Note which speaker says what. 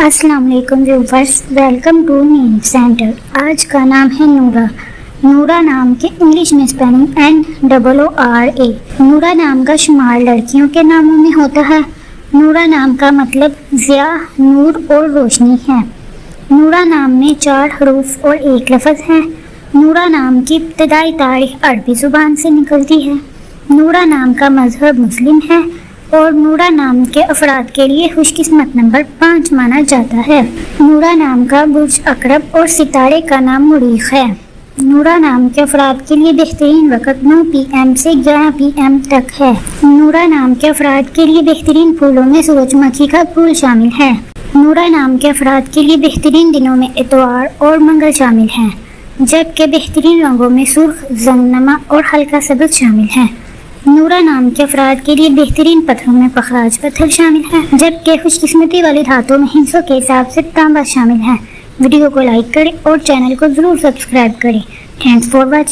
Speaker 1: السلام علیکم viewers, welcome to name center. آج کا نام ہے نورا۔ نورا نام کے انگلش میں اسپیلنگ NOORA۔ نورا نام کا شمار لڑکیوں کے ناموں میں ہوتا ہے۔ نورا نام کا مطلب ضیاء، نور اور روشنی ہے۔ نورا نام میں 4 حروف اور 1 لفظ ہے۔ نورا نام کی ابتدائی تاریخ عربی زبان سے نکلتی ہے۔ نورا نام کا مذہب مسلم ہے اور نورا نام کے افراد کے لیے خوش قسمت نمبر 5 مانا جاتا ہے۔ نورا نام کا برج عقرب اور ستارے کا نام مریخ ہے۔ نورا نام کے افراد کے لیے بہترین وقت 9 PM سے 11 PM تک ہے۔ نورا نام کے افراد کے لیے بہترین پھولوں میں سورج مکھی کا پھول شامل ہے۔ نورا نام کے افراد کے لیے بہترین دنوں میں اتوار اور منگل شامل ہیں، جبکہ بہترین رنگوں میں سرخ، زنگنما اور ہلکا سبز شامل ہیں۔ نورا نام کے افراد کے لیے بہترین پتھروں میں پخراج پتھر شامل ہے، جبکہ خوش قسمتی والے دھاتوں میں ہندسوں کے حساب سے تانبا شامل ہے۔ ویڈیو کو لائک کریں اور چینل کو ضرور سبسکرائب کریں۔ Thanks for watching.